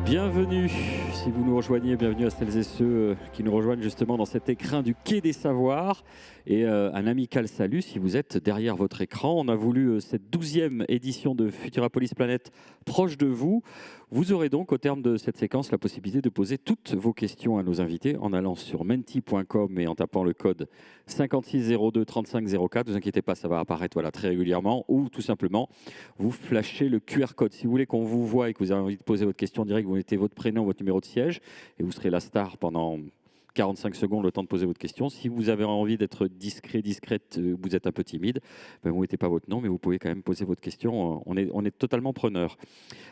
Bienvenue, si vous nous rejoignez, bienvenue à celles et ceux qui nous rejoignent justement dans cet écrin du Quai des Savoirs. Et un amical salut si vous êtes derrière votre écran. On a voulu cette 12e édition de Futurapolis Planète proche de vous. Vous aurez donc au terme de cette séquence la possibilité de poser toutes vos questions à nos invités en allant sur menti.com et en tapant le code 5602 35 04. Ne vous inquiétez pas, ça va apparaître très régulièrement, ou tout simplement vous flashez le QR code. Si vous voulez qu'on vous voie et que vous avez envie de poser votre question en direct, vous mettez votre prénom, votre numéro de siège et vous serez la star pendant 45 secondes, le temps de poser votre question. Si vous avez envie d'être discrète, vous êtes un peu timide, vous ne mettez pas votre nom, mais vous pouvez quand même poser votre question. On est totalement preneur.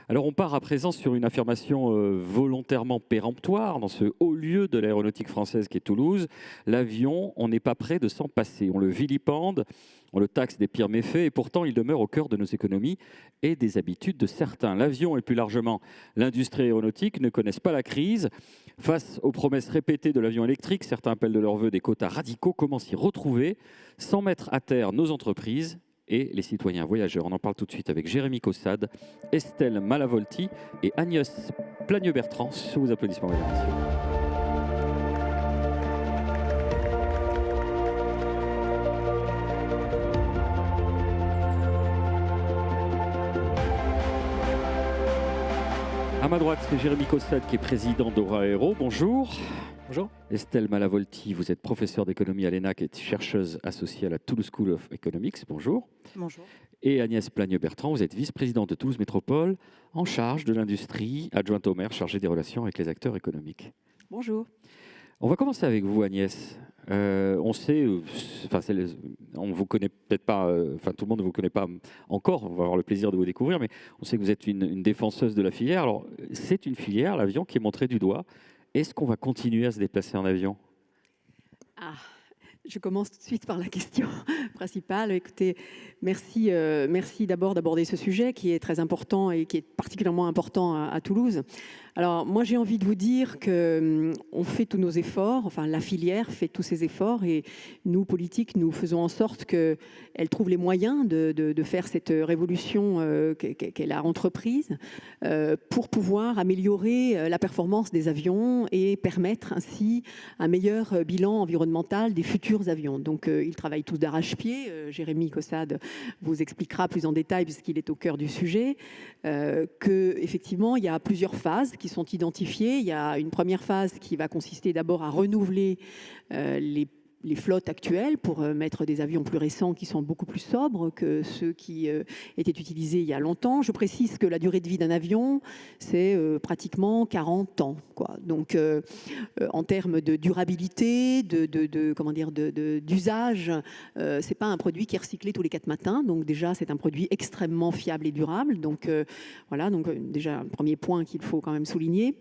Alors on part à présent sur une affirmation volontairement péremptoire dans ce haut lieu de l'aéronautique française qui est Toulouse. L'avion, on n'est pas prêt de s'en passer. On le vilipende, on le taxe des pires méfaits et pourtant il demeure au cœur de nos économies et des habitudes de certains. L'avion et plus largement l'industrie aéronautique ne connaissent pas la crise. Face aux promesses répétées de l'avion électrique, certains appellent de leur vœu des quotas radicaux. Comment s'y retrouver sans mettre à terre nos entreprises et les citoyens voyageurs? On en parle tout de suite avec Jérémy Caussade, Estelle Malavolti et Agnès Plagneux-Bertrand. Sous vos applaudissements, mesdames et messieurs. À ma droite, c'est Jérémy Caussade qui est président d'Aura Aéro. Bonjour. Bonjour. Estelle Malavolti, vous êtes professeure d'économie à l'ENAC et chercheuse associée à la Toulouse School of Economics. Bonjour. Bonjour. Et Agnès Plagneux-Bertrand, vous êtes vice-présidente de Toulouse Métropole, en charge de l'industrie, adjointe au maire, chargée des relations avec les acteurs économiques. Bonjour. On va commencer avec vous, Agnès. On sait, on vous connaît peut-être pas, tout le monde ne vous connaît pas encore, on va avoir le plaisir de vous découvrir, mais on sait que vous êtes une défenseuse de la filière. Alors, c'est une filière, l'avion, qui est montrée du doigt. Est-ce qu'on va continuer à se déplacer en avion ? Je commence tout de suite par la question principale. Écoutez, merci d'abord d'aborder ce sujet qui est très important et qui est particulièrement important à Toulouse. Alors moi j'ai envie de vous dire qu'on fait tous nos efforts, enfin la filière fait tous ses efforts et nous politiques nous faisons en sorte qu'elle trouve les moyens de faire cette révolution qu'elle a entreprise pour pouvoir améliorer la performance des avions et permettre ainsi un meilleur bilan environnemental des futurs avions. Donc ils travaillent tous d'arrache-pied. Jérémy Caussade vous expliquera plus en détail puisqu'il est au cœur du sujet qu'effectivement il y a plusieurs phases qui sont identifiées. Il y a une première phase qui va consister d'abord à renouveler les flottes actuelles pour mettre des avions plus récents qui sont beaucoup plus sobres que ceux qui étaient utilisés il y a longtemps. Je précise que la durée de vie d'un avion, c'est pratiquement 40 ans, quoi. Donc, en termes de durabilité, d'usage, c'est pas un produit qui est recyclé tous les 4 matins. Donc déjà, c'est un produit extrêmement fiable et durable. Donc voilà, donc déjà un premier point qu'il faut quand même souligner.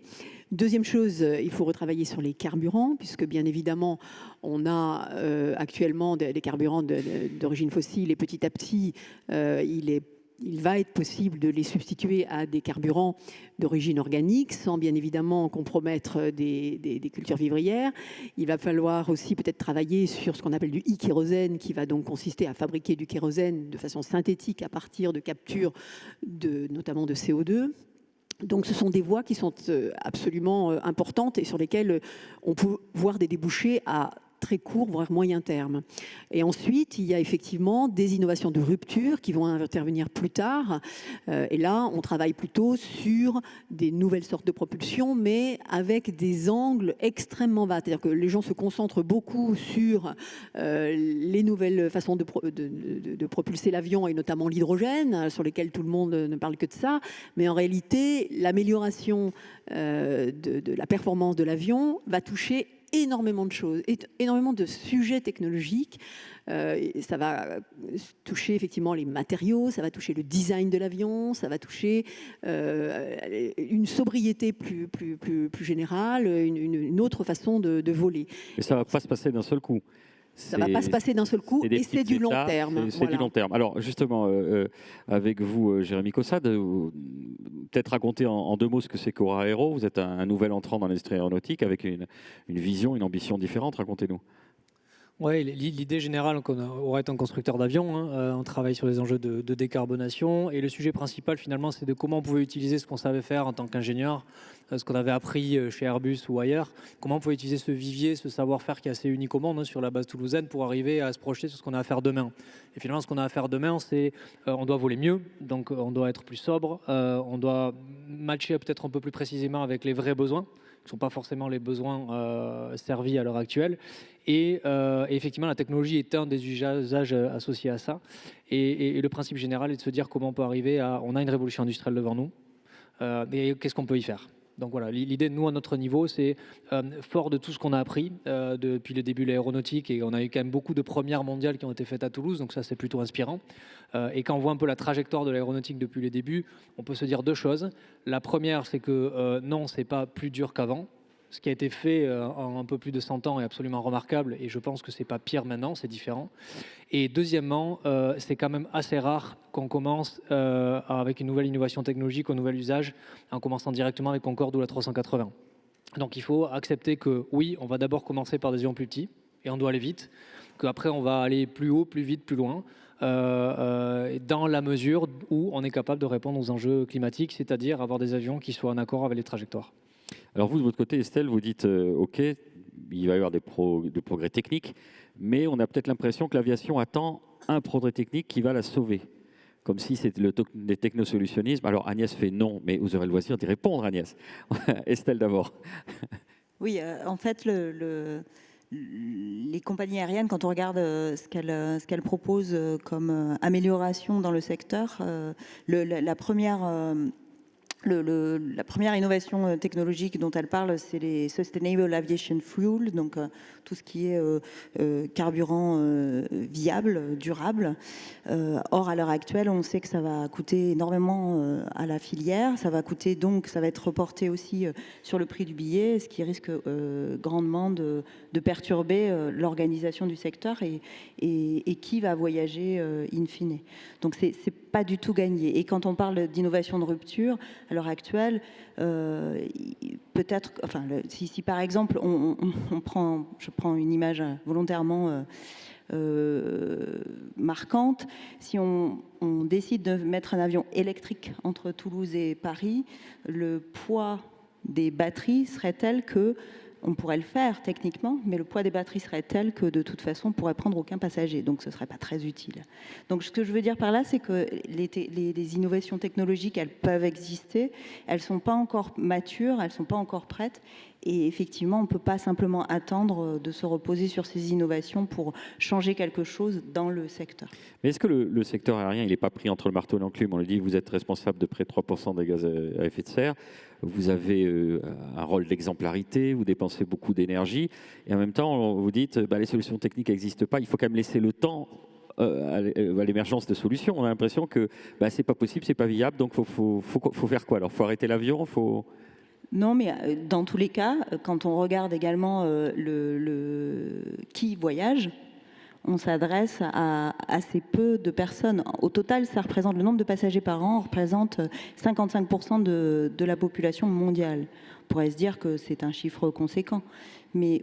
Deuxième chose, il faut retravailler sur les carburants, puisque bien évidemment, on a actuellement des carburants d'origine fossile et petit à petit, il va être possible de les substituer à des carburants d'origine organique, sans bien évidemment compromettre des cultures vivrières. Il va falloir aussi peut-être travailler sur ce qu'on appelle du e-kérosène, qui va donc consister à fabriquer du kérosène de façon synthétique à partir de capture notamment de CO2. Donc ce sont des voies qui sont absolument importantes et sur lesquelles on peut voir des débouchés à très court, voire moyen terme. Et ensuite, il y a effectivement des innovations de rupture qui vont intervenir plus tard. Et là, on travaille plutôt sur des nouvelles sortes de propulsion, mais avec des angles extrêmement vastes. C'est-à-dire que les gens se concentrent beaucoup sur les nouvelles façons de propulser l'avion, et notamment l'hydrogène, sur lesquelles tout le monde ne parle que de ça. Mais en réalité, l'amélioration de la performance de l'avion va toucher énormément de choses, énormément de sujets technologiques. Ça va toucher effectivement les matériaux, ça va toucher le design de l'avion, ça va toucher une sobriété plus générale, une autre façon de voler. Et ça ne va pas se passer d'un seul coup. Ça ne va pas se passer d'un seul coup et c'est du long terme. C'est du long terme. Alors justement, avec vous, Jérémy Caussade, peut-être raconter en 2 mots ce que c'est qu'Aura Aero. Vous êtes un nouvel entrant dans l'industrie aéronautique avec une vision, une ambition différente. Racontez-nous. Oui, l'idée générale, on aurait été un constructeur d'avions, hein, on travaille sur les enjeux de décarbonation et le sujet principal finalement c'est de comment on pouvait utiliser ce qu'on savait faire en tant qu'ingénieur, ce qu'on avait appris chez Airbus ou ailleurs, comment on pouvait utiliser ce vivier, ce savoir-faire qui est assez unique au monde, hein, sur la base toulousaine pour arriver à se projeter sur ce qu'on a à faire demain. Et finalement ce qu'on a à faire demain c'est on doit voler mieux, donc on doit être plus sobre, on doit matcher peut-être un peu plus précisément avec les vrais besoins, qui ne sont pas forcément les besoins servis à l'heure actuelle. Et effectivement, la technologie est un des usages associés à ça. Et le principe général est de se dire comment on peut arriver à... On a une révolution industrielle devant nous, et qu'est-ce qu'on peut y faire ? Donc voilà, l'idée, nous, à notre niveau, c'est fort de tout ce qu'on a appris depuis le début de l'aéronautique, et on a eu quand même beaucoup de premières mondiales qui ont été faites à Toulouse, donc ça, c'est plutôt inspirant. Et quand on voit un peu la trajectoire de l'aéronautique depuis les débuts, on peut se dire 2 choses. La première, c'est que non, c'est pas plus dur qu'avant. Ce qui a été fait en un peu plus de 100 ans est absolument remarquable et je pense que c'est pas pire maintenant, c'est différent. Et deuxièmement, c'est quand même assez rare qu'on commence avec une nouvelle innovation technologique, un nouvel usage, en commençant directement avec Concorde ou la 380. Donc il faut accepter que oui, on va d'abord commencer par des avions plus petits et on doit aller vite, qu'après on va aller plus haut, plus vite, plus loin, dans la mesure où on est capable de répondre aux enjeux climatiques, c'est-à-dire avoir des avions qui soient en accord avec les trajectoires. Alors vous, de votre côté, Estelle, vous dites OK, il va y avoir des progrès techniques, mais on a peut-être l'impression que l'aviation attend un progrès technique qui va la sauver, comme si c'était le technosolutionnisme. Alors Agnès fait non, mais vous aurez le loisir d'y répondre, Agnès. Estelle d'abord. Oui, en fait, les compagnies aériennes, quand on regarde ce qu'elles proposent comme amélioration dans le secteur, la première innovation technologique dont elle parle, c'est les Sustainable Aviation Fuel, donc tout ce qui est carburant viable, durable. Or, à l'heure actuelle, on sait que ça va coûter énormément à la filière. Ça va être reporté aussi sur le prix du billet, ce qui risque grandement de perturber l'organisation du secteur et qui va voyager in fine. Donc, c'est pas du tout gagné. Et quand on parle d'innovation de rupture, à l'heure actuelle, peut-être, enfin, si par exemple, je prends une image volontairement marquante, si on décide de mettre un avion électrique entre Toulouse et Paris, le poids des batteries serait tel que on pourrait le faire techniquement, mais le poids des batteries serait tel que de toute façon on ne pourrait prendre aucun passager, donc ce ne serait pas très utile. Donc ce que je veux dire par là, c'est que les innovations technologiques, elles peuvent exister, elles ne sont pas encore matures, elles ne sont pas encore prêtes, et effectivement on ne peut pas simplement attendre de se reposer sur ces innovations pour changer quelque chose dans le secteur. Mais est-ce que le secteur aérien, il n'est pas pris entre le marteau et l'enclume ? On le dit, vous êtes responsable de près de 3% des gaz à effet de serre, vous avez un rôle d'exemplarité, vous dépensez beaucoup d'énergie, et en même temps, vous dites, les solutions techniques n'existent pas, il faut quand même laisser le temps à l'émergence de solutions. On a l'impression que c'est pas possible, c'est pas viable, donc faut faire quoi alors ? Faut arrêter l'avion, Non, mais dans tous les cas, quand on regarde également qui voyage, on s'adresse à assez peu de personnes. Au total, ça représente le nombre de passagers par an, représente 55% de la population mondiale. On pourrait se dire que c'est un chiffre conséquent. Mais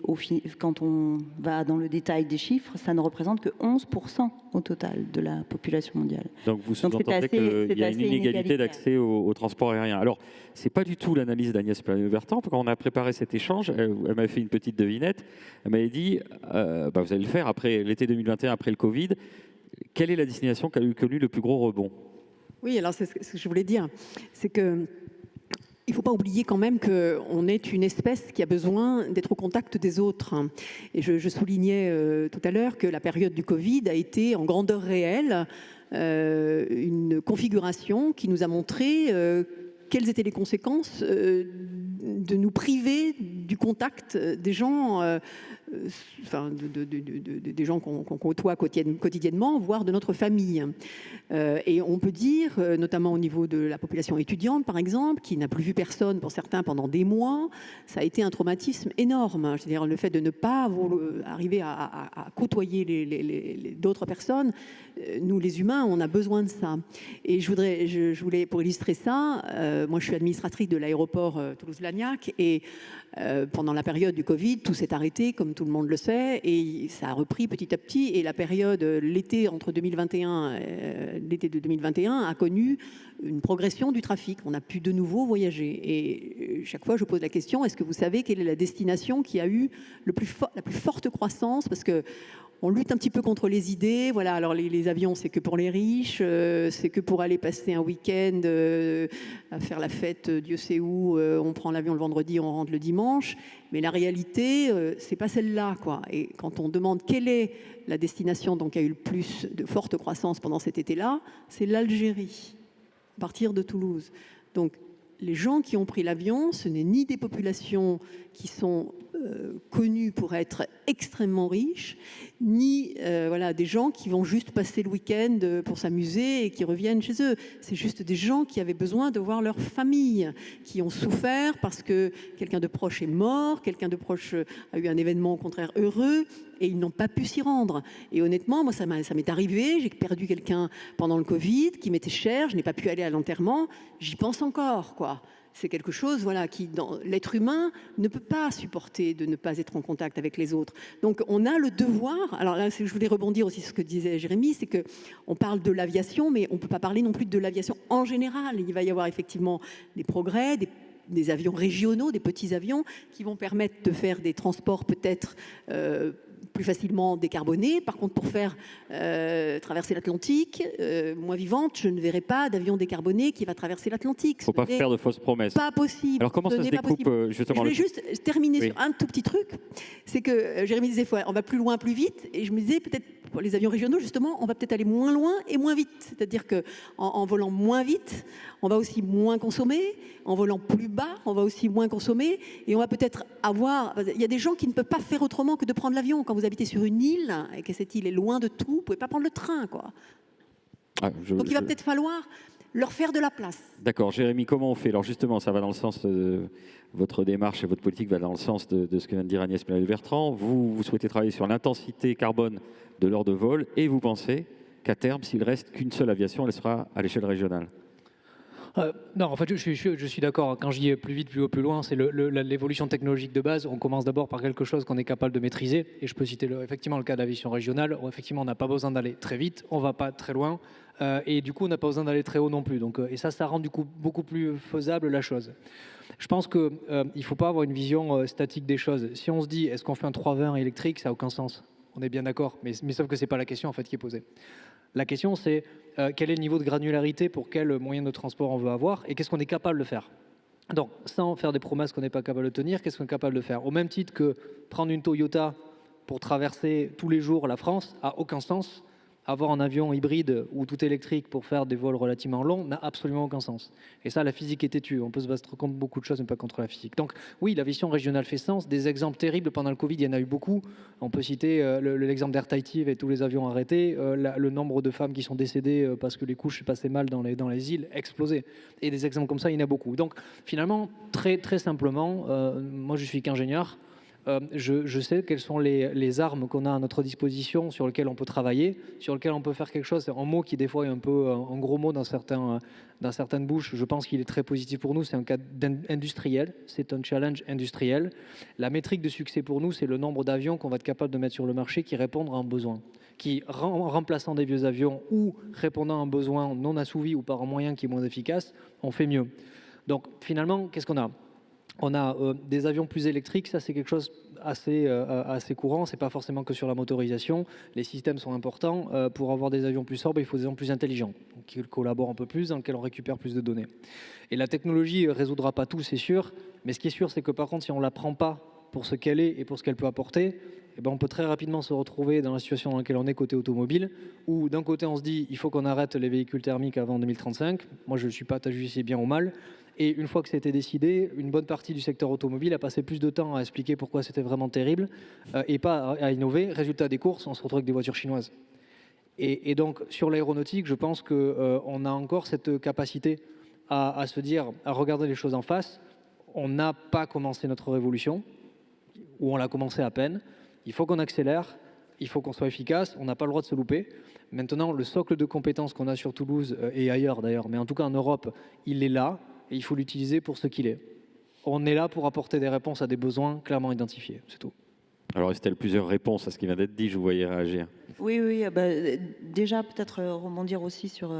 quand on va dans le détail des chiffres, ça ne représente que 11% au total de la population mondiale. Donc vous sous-entendez qu'il y a une inégalité d'accès au transport aérien. Alors, ce n'est pas du tout l'analyse d'Agnès Vertan. Quand on a préparé cet échange, elle m'avait fait une petite devinette. Elle m'avait dit, vous allez le faire après l'été 2021, après le Covid. Quelle est la destination qui a eu connu le plus gros rebond ? Oui, alors c'est ce que je voulais dire. C'est que il ne faut pas oublier quand même qu'on est une espèce qui a besoin d'être au contact des autres. Et je soulignais tout à l'heure que la période du Covid a été en grandeur réelle une configuration qui nous a montré quelles étaient les conséquences de nous priver du contact des gens des gens qu'on côtoie quotidiennement, voire de notre famille. Et on peut dire, notamment au niveau de la population étudiante, par exemple, qui n'a plus vu personne pour certains pendant des mois, ça a été un traumatisme énorme. C'est-à-dire le fait de ne pas arriver à côtoyer d'autres personnes. Nous, les humains, on a besoin de ça. Et je voulais, pour illustrer ça, moi je suis administratrice de l'aéroport Toulouse-Blagnac et pendant la période du Covid, tout s'est arrêté, comme tout le monde le sait, et ça a repris petit à petit. Et la période, l'été entre 2021, l'été de 2021 a connu une progression du trafic. On a pu de nouveau voyager. Et chaque fois, je pose la question, est-ce que vous savez quelle est la destination qui a eu la plus forte croissance? Parce que on lutte un petit peu contre les idées. Voilà, alors les avions, c'est que pour les riches, c'est que pour aller passer un week-end, à faire la fête, Dieu sait où, on prend l'avion le vendredi, on rentre le dimanche. Mais la réalité, c'est pas celle-là, quoi. Et quand on demande quelle est la destination donc, qui a eu le plus de forte croissance pendant cet été-là, c'est l'Algérie, à partir de Toulouse. Donc, les gens qui ont pris l'avion, ce n'est ni des populations qui sont connues pour être extrêmement riches, ni voilà, des gens qui vont juste passer le week-end pour s'amuser et qui reviennent chez eux. C'est juste des gens qui avaient besoin de voir leur famille, qui ont souffert parce que quelqu'un de proche est mort, quelqu'un de proche a eu un événement au contraire heureux, et ils n'ont pas pu s'y rendre. Et honnêtement, moi, ça m'est arrivé, j'ai perdu quelqu'un pendant le Covid qui m'était cher, je n'ai pas pu aller à l'enterrement, j'y pense encore, quoi. C'est quelque chose voilà, qui, dans l'être humain, ne peut pas supporter de ne pas être en contact avec les autres. Donc, on a le devoir. Alors là, je voulais rebondir aussi sur ce que disait Jérémy, c'est qu'on parle de l'aviation, mais on ne peut pas parler non plus de l'aviation en général. Il va y avoir effectivement des progrès, des avions régionaux, des petits avions qui vont permettre de faire des transports peut-être plus facilement décarbonés. Par contre, pour faire traverser l'Atlantique, moi vivante, je ne verrai pas d'avion décarboné qui va traverser l'Atlantique. Il ne faut pas faire de fausses promesses. Pas possible. Alors comment ça se découpe justement? Je voulais juste terminer sur un tout petit truc. C'est que Jérémy disait, on va plus loin, plus vite. Et je me disais, peut-être pour les avions régionaux, justement, on va peut-être aller moins loin et moins vite. C'est-à-dire qu'en volant moins vite, on va aussi moins consommer. En volant plus bas, on va aussi moins consommer. Et on va peut-être avoir... Il y a des gens qui ne peuvent pas faire autrement que de prendre l'avion. Quand vous habitez sur une île et que cette île est loin de tout, vous ne pouvez pas prendre le train, quoi. Donc il va peut-être falloir leur faire de la place. D'accord. Jérémy, comment on fait? Alors justement, ça va dans le sens... votre démarche et votre politique va dans le sens de ce que vient de dire Agnès Pinel-Bertrand. Vous souhaitez travailler sur l'intensité carbone de l'heure de vol et vous pensez qu'à terme, s'il reste qu'une seule aviation, elle sera à l'échelle régionale? Non, en fait, je suis d'accord. Quand je dis plus vite, plus haut, plus loin, c'est l'évolution technologique de base. On commence d'abord par quelque chose qu'on est capable de maîtriser. Et je peux citer effectivement le cas de l'aviation régionale, où effectivement on n'a pas besoin d'aller très vite, on ne va pas très loin. Et du coup, on n'a pas besoin d'aller très haut non plus. Donc, et ça rend du coup beaucoup plus faisable la chose. Je pense qu'il ne faut pas avoir une vision statique des choses. Si on se dit, est-ce qu'on fait un 320 électrique, ça n'a aucun sens. On est bien d'accord, mais sauf que ce n'est pas la question en fait qui est posée. La question, c'est quel est le niveau de granularité pour quel moyen de transport on veut avoir et qu'est-ce qu'on est capable de faire. Donc, sans faire des promesses qu'on n'est pas capable de tenir, qu'est-ce qu'on est capable de faire? Au même titre que prendre une Toyota pour traverser tous les jours la France n'a aucun sens. Avoir un avion hybride ou tout électrique pour faire des vols relativement longs n'a absolument aucun sens. Et ça, la physique est têtue. On peut se battre contre beaucoup de choses, mais pas contre la physique. Donc oui, la vision régionale fait sens. Des exemples terribles pendant le Covid, il y en a eu beaucoup. On peut citer l'exemple d'Air Tahiti avec tous les avions arrêtés, le nombre de femmes qui sont décédées parce que les couches passaient mal dans les îles, explosé. Et des exemples comme ça, il y en a beaucoup. Donc finalement, très, très simplement, moi je suis qu'ingénieur. Je sais quelles sont les armes qu'on a à notre disposition, sur lesquelles on peut travailler, sur lesquelles on peut faire quelque chose. C'est un mot qui, des fois, est un peu un gros mot dans certaines bouches. Je pense qu'il est très positif pour nous. C'est un cas industriel. C'est un challenge industriel. La métrique de succès pour nous, c'est le nombre d'avions qu'on va être capable de mettre sur le marché qui répondent à un besoin. Qui, en remplaçant des vieux avions ou répondant à un besoin non assouvi ou par un moyen qui est moins efficace, on fait mieux. Donc, finalement, qu'est-ce qu'on a ? On a des avions plus électriques, ça c'est quelque chose assez courant, c'est pas forcément que sur la motorisation. Les systèmes sont importants. Pour avoir des avions plus sobres, il faut des avions plus intelligents, qui collaborent un peu plus, dans lesquels on récupère plus de données. Et la technologie ne résoudra pas tout, c'est sûr, mais ce qui est sûr, c'est que par contre, si on ne la prend pas pour ce qu'elle est et pour ce qu'elle peut apporter, eh ben on peut très rapidement se retrouver dans la situation dans laquelle on est côté automobile, où d'un côté on se dit il faut qu'on arrête les véhicules thermiques avant 2035, moi je ne suis pas à juger si c'est bien ou mal, Et une fois que ça a été décidé, une bonne partie du secteur automobile a passé plus de temps à expliquer pourquoi c'était vraiment terrible et pas à innover. Résultat des courses, on se retrouve avec des voitures chinoises. Et donc, sur l'aéronautique, je pense qu'on a encore cette capacité à se dire, à regarder les choses en face. On n'a pas commencé notre révolution, ou on l'a commencé à peine. Il faut qu'on accélère, il faut qu'on soit efficace, on n'a pas le droit de se louper. Maintenant, le socle de compétences qu'on a sur Toulouse et ailleurs d'ailleurs, mais en tout cas en Europe, il est là et il faut l'utiliser pour ce qu'il est. On est là pour apporter des réponses à des besoins clairement identifiés, c'est tout. Alors Estelle, plusieurs réponses à ce qui vient d'être dit, je vous voyais réagir. Oui, déjà peut-être rebondir aussi sur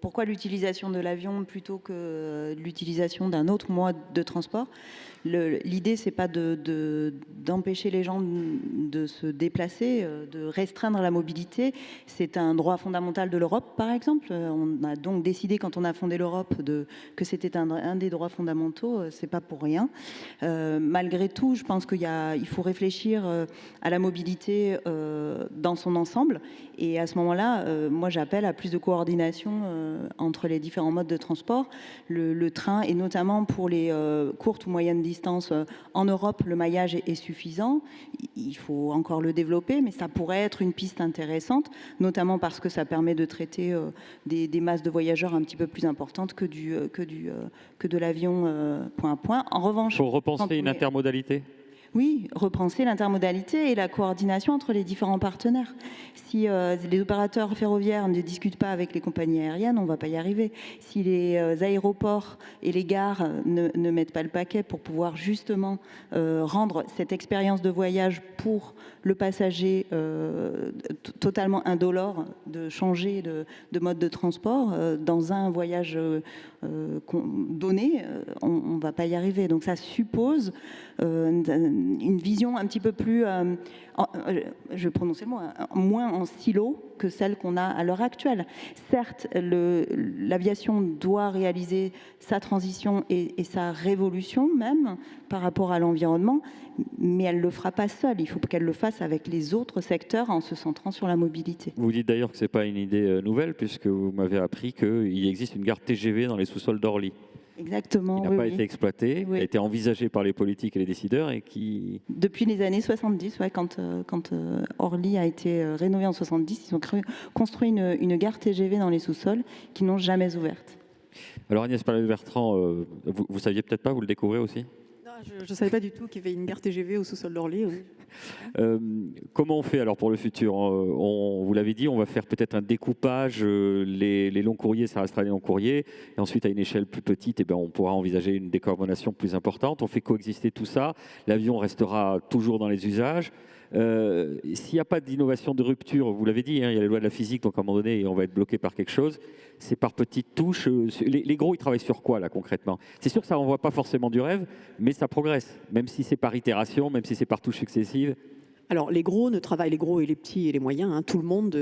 pourquoi l'utilisation de l'avion plutôt que l'utilisation d'un autre mode de transport. L'idée, c'est pas d'empêcher les gens de se déplacer, de restreindre la mobilité. C'est un droit fondamental de l'Europe, par exemple. On a donc décidé, quand on a fondé l'Europe, que c'était un des droits fondamentaux. C'est pas pour rien. Malgré tout, je pense qu'il faut réfléchir à la mobilité dans son ensemble. Et à ce moment-là, moi, j'appelle à plus de coordination entre les différents modes de transport. Le train, et notamment pour les courtes ou moyennes distances, en Europe, le maillage est suffisant. Il faut encore le développer, mais ça pourrait être une piste intéressante, notamment parce que ça permet de traiter des masses de voyageurs un petit peu plus importantes que de l'avion point à point. En revanche, il faut repenser une intermodalité. Oui, repenser l'intermodalité et la coordination entre les différents partenaires. Si les opérateurs ferroviaires ne discutent pas avec les compagnies aériennes, on ne va pas y arriver. Si les aéroports et les gares ne mettent pas le paquet pour pouvoir justement rendre cette expérience de voyage pour le passager totalement indolore, de changer de mode de transport dans un voyage donné, on ne va pas y arriver. Donc ça suppose une vision un petit peu plus, je prononce le mot, moins en silo que celle qu'on a à l'heure actuelle. Certes, l'aviation doit réaliser sa transition et sa révolution même par rapport à l'environnement, mais elle ne le fera pas seule. Il faut qu'elle le fasse avec les autres secteurs en se centrant sur la mobilité. Vous dites d'ailleurs que ce n'est pas une idée nouvelle, puisque vous m'avez appris qu'il existe une gare TGV dans les sous-sols d'Orly. Exactement. Qui n'a pas été exploité, qui a été envisagé par les politiques et les décideurs et qui... Depuis les années 70, quand Orly a été rénové en 70, ils ont construit une gare TGV dans les sous-sols qui n'ont jamais ouverte. Alors Agnès Pallier-Bertrand, vous ne saviez peut-être pas, vous le découvrez aussi ? Je ne savais pas du tout qu'il y avait une gare TGV au sous-sol d'Orly. Oui. Comment on fait alors pour le futur ? Vous l'avez dit, on va faire peut-être un découpage. Les longs courriers, ça restera les longs courriers. Et ensuite, à une échelle plus petite, on pourra envisager une décarbonation plus importante. On fait coexister tout ça. L'avion restera toujours dans les usages. S'il n'y a pas d'innovation de rupture, vous l'avez dit, il y a les lois de la physique, donc à un moment donné, on va être bloqué par quelque chose. C'est par petites touches. Les gros, ils travaillent sur quoi, là, concrètement ? C'est sûr que ça n'envoie pas forcément du rêve, mais ça progresse, même si c'est par itération, même si c'est par touches successives. Alors, les gros les gros et les petits et les moyens, tout le monde,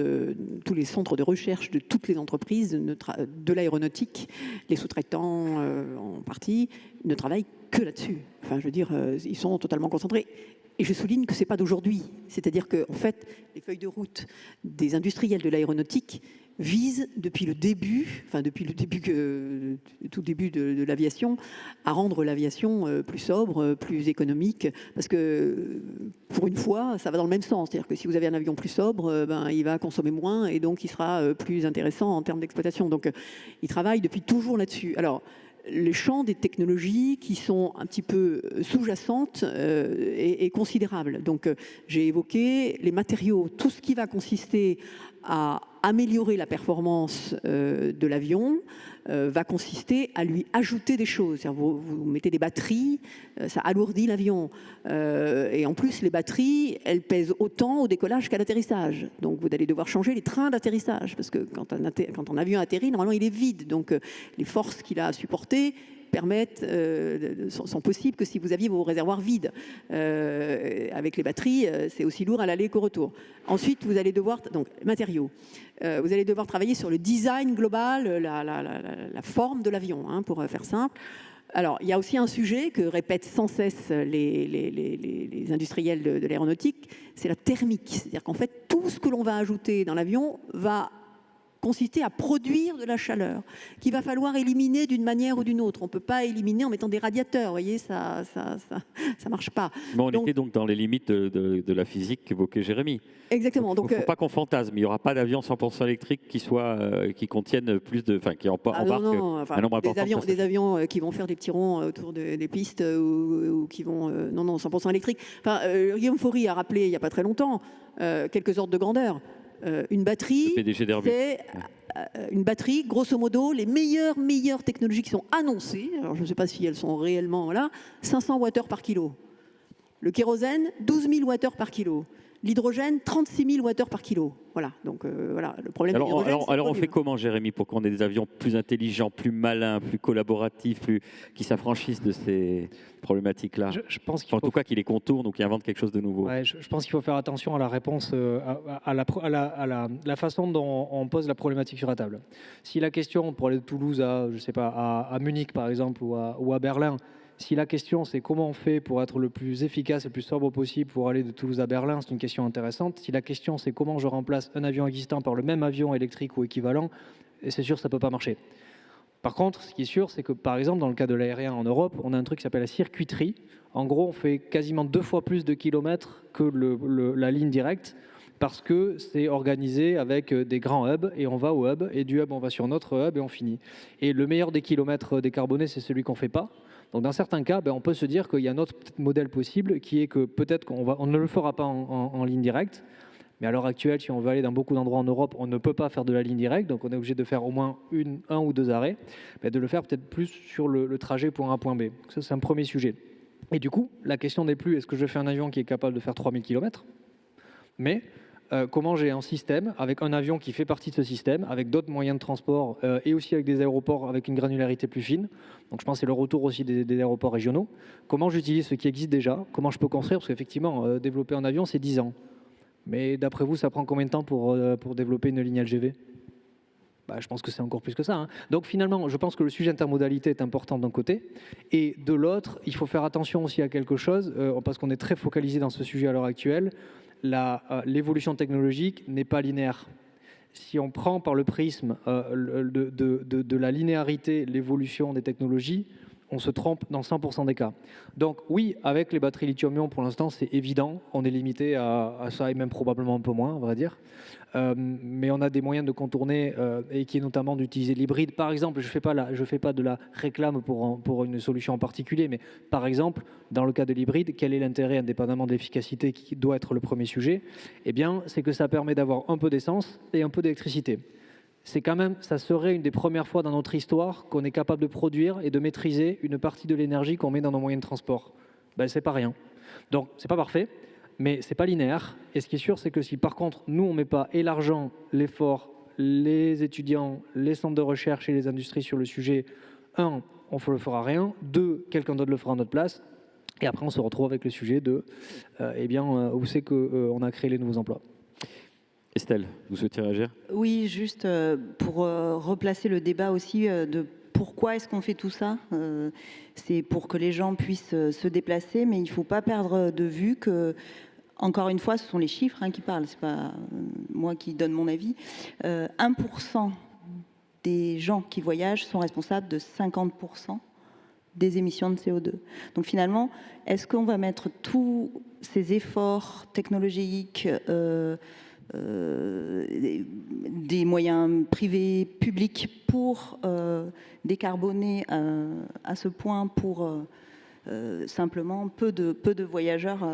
tous les centres de recherche de toutes les entreprises de l'aéronautique, les sous-traitants en partie, ne travaillent que là-dessus. Enfin, je veux dire, ils sont totalement concentrés. Et je souligne que ce n'est pas d'aujourd'hui. C'est-à-dire que, en fait, les feuilles de route des industriels de l'aéronautique visent depuis le début, tout début de l'aviation, à rendre l'aviation plus sobre, plus économique, parce que pour une fois, ça va dans le même sens. C'est-à-dire que si vous avez un avion plus sobre, il va consommer moins et donc il sera plus intéressant en termes d'exploitation. Donc, ils travaillent depuis toujours là-dessus. Alors, le champ des technologies qui sont un petit peu sous-jacentes est considérable. Donc, j'ai évoqué les matériaux, tout ce qui va consister à améliorer la performance de l'avion va consister à lui ajouter des choses. Vous mettez des batteries, ça alourdit l'avion. Et en plus, les batteries, elles pèsent autant au décollage qu'à l'atterrissage. Donc, vous allez devoir changer les trains d'atterrissage. Parce que quand un avion atterrit, normalement, il est vide. Donc, les forces qu'il a à supporter sont possibles que si vous aviez vos réservoirs vides. Avec les batteries, c'est aussi lourd à l'aller qu'au retour. Ensuite, vous allez devoir, donc matériaux, vous allez devoir travailler sur le design global, la forme de l'avion, pour faire simple. Alors, il y a aussi un sujet que répètent sans cesse les industriels de l'aéronautique, c'est la thermique. C'est-à-dire qu'en fait, tout ce que l'on va ajouter dans l'avion va consister à produire de la chaleur, qu'il va falloir éliminer d'une manière ou d'une autre. On ne peut pas éliminer en mettant des radiateurs, vous voyez, ça marche pas. Mais on était donc dans les limites de la physique qu'évoquait Jérémy. Exactement. Donc, il ne faut pas qu'on fantasme. Il n'y aura pas d'avion 100% électrique qui contiennent plus de, enfin, qui embarquent un nombre important. Des avions qui vont faire des petits ronds autour des pistes ou qui vont, non, 100% électrique. Enfin, Guillaume Faury a rappelé il n'y a pas très longtemps quelques ordres de grandeur. Une batterie, c'est une batterie, grosso modo, les meilleures technologies qui sont annoncées, alors je ne sais pas si elles sont réellement là, 500 Wh par kilo. Le kérosène, 12 000 Wh par kilo. L'hydrogène, 36 000 Wh par kilo. Voilà, donc voilà, le problème de l'hydrogène. Alors on fait comment, Jérémy, pour qu'on ait des avions plus intelligents, plus malins, plus collaboratifs, qui s'affranchissent de ces problématiques-là? Je pense en tout cas, qui les contournent ou qui inventent quelque chose de nouveau. Ouais, je pense qu'il faut faire attention à la réponse, à la façon dont on pose la problématique sur la table. Si la question, pour aller de Toulouse à, je sais pas, à Munich par exemple, ou à Berlin, si la question c'est comment on fait pour être le plus efficace et le plus sobre possible pour aller de Toulouse à Berlin, c'est une question intéressante. Si la question c'est comment je remplace un avion existant par le même avion électrique ou équivalent, c'est sûr que ça ne peut pas marcher. Par contre, ce qui est sûr, c'est que par exemple dans le cas de l'aérien en Europe, on a un truc qui s'appelle la circuiterie. En gros, on fait quasiment 2 fois plus de kilomètres que la ligne directe parce que c'est organisé avec des grands hubs et on va au hub et du hub on va sur notre hub et on finit. Et le meilleur des kilomètres décarbonés, c'est celui qu'on ne fait pas. Donc dans certains cas, on peut se dire qu'il y a un autre modèle possible qui est que peut-être qu'on ne le fera pas en ligne directe, mais à l'heure actuelle, si on veut aller dans beaucoup d'endroits en Europe, on ne peut pas faire de la ligne directe, donc on est obligé de faire au moins un ou deux arrêts, de le faire peut-être plus sur le trajet point A, point B. Ça, c'est un premier sujet. Et du coup, la question n'est plus est-ce que je fais un avion qui est capable de faire 3000 km, mais comment j'ai un système avec un avion qui fait partie de ce système, avec d'autres moyens de transport et aussi avec des aéroports avec une granularité plus fine. Donc je pense que c'est le retour aussi des aéroports régionaux. Comment j'utilise ce qui existe déjà, comment je peux construire, parce qu'effectivement, développer un avion, c'est 10 ans. Mais d'après vous, ça prend combien de temps pour développer une ligne LGV ? Je pense que c'est encore plus que ça. Donc finalement, je pense que le sujet intermodalité est important d'un côté. Et de l'autre, il faut faire attention aussi à quelque chose, parce qu'on est très focalisé dans ce sujet à l'heure actuelle. L'évolution technologique n'est pas linéaire. Si on prend par le prisme de la linéarité l'évolution des technologies, on se trompe dans 100% des cas. Donc oui, avec les batteries lithium-ion, pour l'instant, c'est évident. On est limité à ça et même probablement un peu moins, on va dire. Mais on a des moyens de contourner et qui est notamment d'utiliser l'hybride. Par exemple, je fais pas de la réclame pour une solution en particulier, mais par exemple, dans le cas de l'hybride, quel est l'intérêt, indépendamment de l'efficacité qui doit être le premier sujet ? Eh bien, c'est que ça permet d'avoir un peu d'essence et un peu d'électricité. Ça serait une des premières fois dans notre histoire qu'on est capable de produire et de maîtriser une partie de l'énergie qu'on met dans nos moyens de transport. C'est pas rien. Donc, c'est pas parfait, mais c'est pas linéaire. Et ce qui est sûr, c'est que si par contre, nous, on met pas et l'argent, l'effort, les étudiants, les centres de recherche et les industries sur le sujet, on ne le fera rien. 2, quelqu'un d'autre le fera à notre place. Et après, on se retrouve avec le sujet de, où c'est qu'on a créé les nouveaux emplois. Estelle, vous souhaitez réagir ? Oui, juste pour replacer le débat aussi de pourquoi est-ce qu'on fait tout ça. C'est pour que les gens puissent se déplacer, mais il ne faut pas perdre de vue que, encore une fois, ce sont les chiffres qui parlent, ce n'est pas moi qui donne mon avis. 1% des gens qui voyagent sont responsables de 50% des émissions de CO2. Donc finalement, est-ce qu'on va mettre tous ces efforts technologiques des moyens privés, publics pour décarboner à ce point pour simplement peu de voyageurs,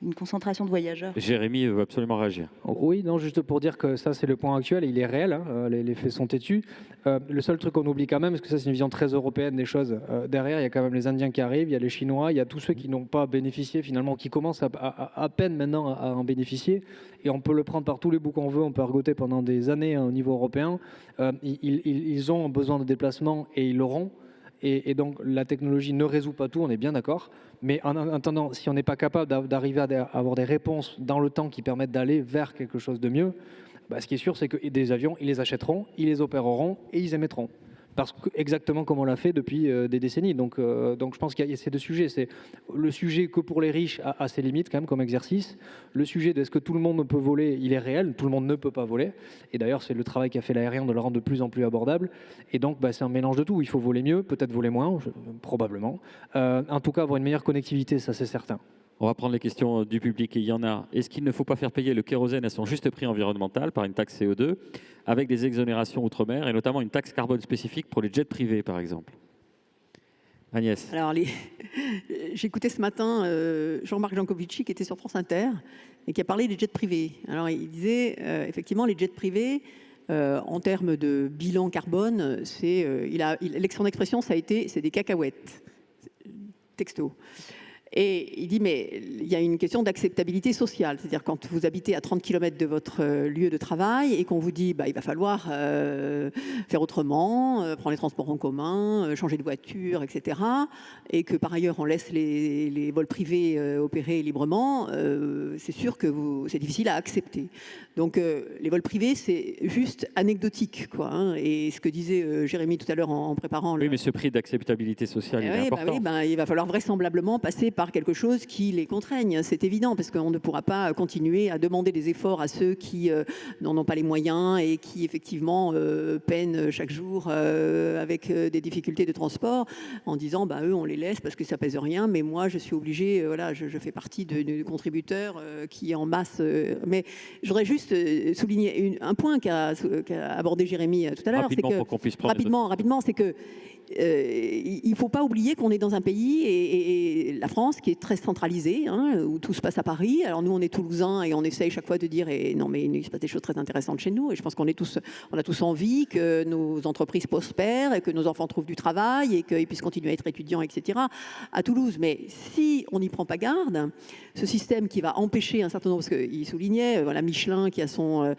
une concentration de voyageurs. Jérémy veut absolument réagir. Oui, non, juste pour dire que ça c'est le point actuel, il est réel, les faits sont têtus. Le seul truc qu'on oublie quand même, parce que ça c'est une vision très européenne des choses, derrière il y a quand même les Indiens qui arrivent, il y a les Chinois, il y a tous ceux qui n'ont pas bénéficié finalement, qui commencent à peine maintenant à en bénéficier, et on peut le prendre par tous les bouts qu'on veut, on peut argoter pendant des années au niveau européen. Ils ont besoin de déplacement et ils l'auront. Et donc la technologie ne résout pas tout, on est bien d'accord. Mais en attendant, si on n'est pas capable d'arriver à avoir des réponses dans le temps qui permettent d'aller vers quelque chose de mieux, ce qui est sûr, c'est que des avions, ils les achèteront, ils les opéreront et ils émettront. exactement comme on l'a fait depuis des décennies. Donc je pense qu'il y a ces deux sujets. C'est le sujet que pour les riches a ses limites quand même comme exercice. Le sujet de est-ce que tout le monde peut voler, il est réel. Tout le monde ne peut pas voler. Et d'ailleurs, c'est le travail qu'a fait l'aérien de le rendre de plus en plus abordable. Et donc, c'est un mélange de tout. Il faut voler mieux, peut-être voler moins, probablement. En tout cas, avoir une meilleure connectivité, ça c'est certain. On va prendre les questions du public et il y en a. Est-ce qu'il ne faut pas faire payer le kérosène à son juste prix environnemental par une taxe CO2 avec des exonérations outre-mer et notamment une taxe carbone spécifique pour les jets privés par exemple? Agnès. Alors, j'écoutais ce matin Jean-Marc Jancovici qui était sur France Inter et qui a parlé des jets privés. Alors, il disait effectivement les jets privés, en termes de bilan carbone, son expression, ça a été c'est des cacahuètes. Texto. Et il dit, mais il y a une question d'acceptabilité sociale. C'est-à-dire quand vous habitez à 30 km de votre lieu de travail et qu'on vous dit, il va falloir faire autrement, prendre les transports en commun, changer de voiture, etc. Et que par ailleurs, on laisse les vols privés opérer librement, c'est sûr que c'est difficile à accepter. Donc les vols privés, c'est juste anecdotique, quoi, hein. Et ce que disait Jérémy tout à l'heure en préparant... Oui, mais ce prix d'acceptabilité sociale, il est important. Il va falloir vraisemblablement passer par quelque chose qui les contraigne, c'est évident, parce qu'on ne pourra pas continuer à demander des efforts à ceux qui n'en ont pas les moyens et qui effectivement peinent chaque jour avec des difficultés de transport en disant eux on les laisse parce que ça pèse rien, mais moi je suis obligé, je fais partie de contributeurs qui en masse. Mais je voudrais juste souligner un point qu'a abordé Jérémy tout à l'heure. Rapidement, pour qu'on puisse prendre rapidement, c'est que il ne faut pas oublier qu'on est dans un pays, et la France, qui est très centralisée, hein, où tout se passe à Paris. Alors nous, on est Toulousains et on essaye chaque fois de dire non, mais il se passe des choses très intéressantes chez nous. Et je pense qu'on a tous envie que nos entreprises prospèrent et que nos enfants trouvent du travail et qu'ils puissent continuer à être étudiants, etc. à Toulouse. Mais si on n'y prend pas garde, ce système qui va empêcher un certain nombre, parce qu'il soulignait, Michelin qui a son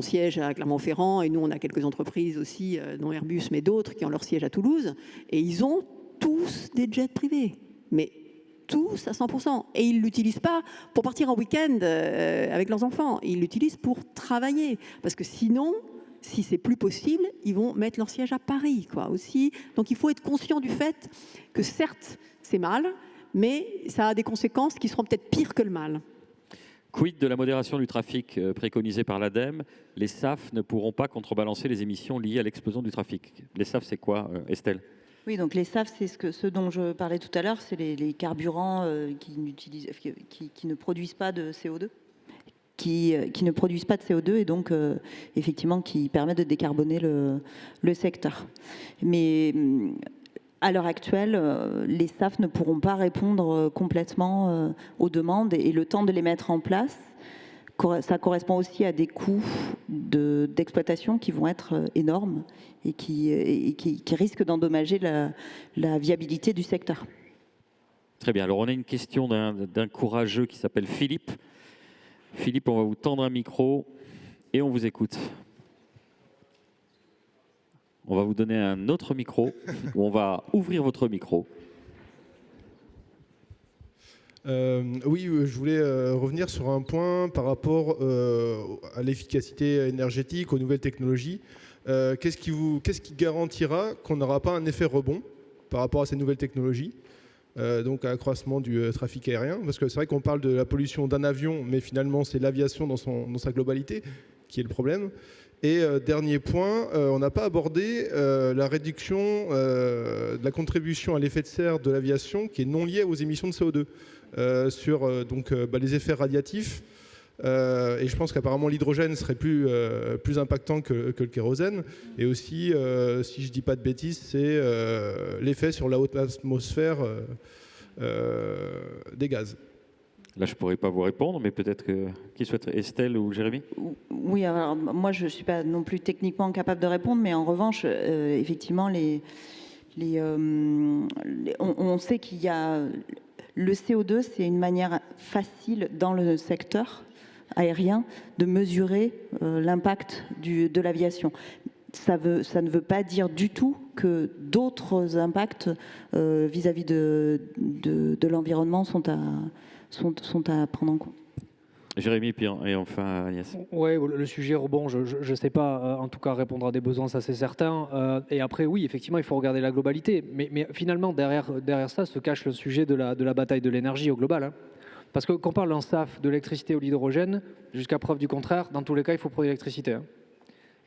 siège à Clermont-Ferrand, et nous, on a quelques entreprises aussi, dont Airbus, mais d'autres, qui ont leur siège à Toulouse, et ils ont tous des jets privés, mais tous à 100%. Et ils ne l'utilisent pas pour partir en week-end avec leurs enfants, ils l'utilisent pour travailler, parce que sinon, si c'est plus possible, ils vont mettre leur siège à Paris, quoi, aussi. Donc il faut être conscient du fait que certes, c'est mal, mais ça a des conséquences qui seront peut-être pires que le mal. Quid de la modération du trafic préconisée par l'ADEME? Les SAF ne pourront pas contrebalancer les émissions liées à l'explosion du trafic. Les SAF, c'est quoi, Estelle? Oui, donc les SAF, c'est ce dont je parlais tout à l'heure, c'est les carburants qui ne produisent pas de CO2. Qui ne produisent pas de CO2 et donc effectivement qui permettent de décarboner le secteur. Mais à l'heure actuelle, les SAF ne pourront pas répondre complètement aux demandes et le temps de les mettre en place, ça correspond aussi à des coûts d'exploitation qui vont être énormes et qui risquent d'endommager la viabilité du secteur. Très bien. Alors on a une question d'un courageux qui s'appelle Philippe. Philippe, on va vous tendre un micro et on vous écoute. On va vous donner un autre micro, où on va ouvrir votre micro. Oui, je voulais revenir sur un point par rapport à l'efficacité énergétique, aux nouvelles technologies. Qu'est-ce qui garantira qu'on n'aura pas un effet rebond par rapport à ces nouvelles technologies, donc à l'accroissement du trafic aérien? Parce que c'est vrai qu'on parle de la pollution d'un avion, mais finalement c'est l'aviation dans sa globalité qui est le problème. Et dernier point, on n'a pas abordé la réduction de la contribution à l'effet de serre de l'aviation qui est non liée aux émissions de CO2 sur les effets radiatifs. Et je pense qu'apparemment l'hydrogène serait plus impactant que le kérosène. Et aussi, si je ne dis pas de bêtises, c'est l'effet sur la haute atmosphère des gaz. Là, je ne pourrais pas vous répondre, mais peut-être qui souhaite, Estelle ou Jérémy? Oui, alors moi, je ne suis pas non plus techniquement capable de répondre, mais en revanche, effectivement, on sait qu'il y a... Le CO2, c'est une manière facile dans le secteur aérien de mesurer l'impact de l'aviation. Ça ne veut pas dire du tout que d'autres impacts vis-à-vis de l'environnement sont à prendre en compte. Jérémy, et enfin Agnès. Oui, le sujet rebond, je ne sais pas, en tout cas répondre à des besoins, ça c'est certain. Et après, oui, effectivement, il faut regarder la globalité. Mais finalement, derrière ça se cache le sujet de la bataille de l'énergie au global. Hein. Parce que quand on parle en SAF, de l'électricité ou de l'hydrogène, jusqu'à preuve du contraire, dans tous les cas, il faut produire l'électricité. Hein.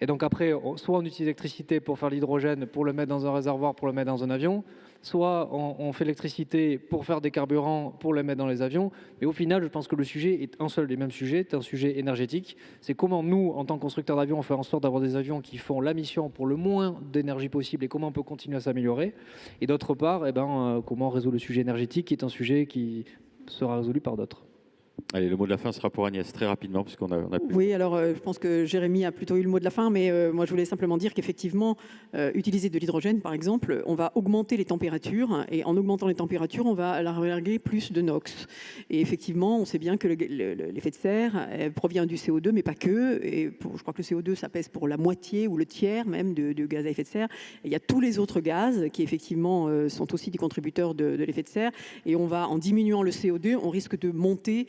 Et donc après, soit on utilise l'électricité pour faire l'hydrogène, pour le mettre dans un réservoir, pour le mettre dans un avion, soit on fait l'électricité pour faire des carburants, pour les mettre dans les avions. Mais au final, je pense que le sujet est un seul et même sujet, c'est un sujet énergétique. C'est comment nous, en tant que constructeurs d'avions, on fait en sorte d'avoir des avions qui font la mission pour le moins d'énergie possible et comment on peut continuer à s'améliorer. Et d'autre part, comment on résout le sujet énergétique, qui est un sujet qui sera résolu par d'autres. Allez, le mot de la fin sera pour Agnès, très rapidement, puisqu'on a plus. Oui, alors je pense que Jérémy a plutôt eu le mot de la fin, mais moi je voulais simplement dire qu'effectivement, utiliser de l'hydrogène, par exemple, on va augmenter les températures, et en augmentant les températures, on va larguer plus de NOx. Et effectivement, on sait bien que l'effet de serre provient du CO2, mais pas que. Et je crois que le CO2, ça pèse pour la moitié ou le tiers même de gaz à effet de serre. Et il y a tous les autres gaz qui, effectivement, sont aussi des contributeurs de l'effet de serre. Et on va, en diminuant le CO2, on risque de monter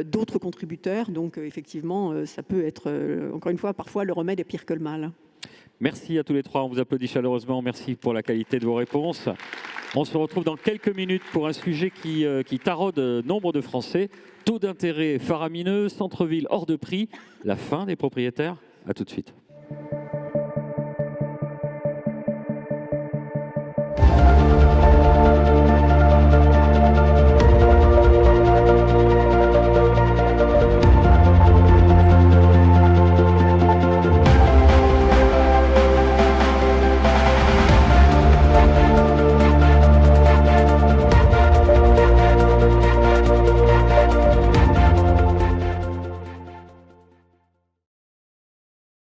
d'autres contributeurs. Donc effectivement, ça peut être, encore une fois, parfois le remède est pire que le mal. Merci à tous les trois, on vous applaudit chaleureusement. Merci pour la qualité de vos réponses. On se retrouve dans quelques minutes pour un sujet qui taraude nombre de Français. Taux d'intérêt faramineux, centre-ville hors de prix, la fin des propriétaires. À tout de suite.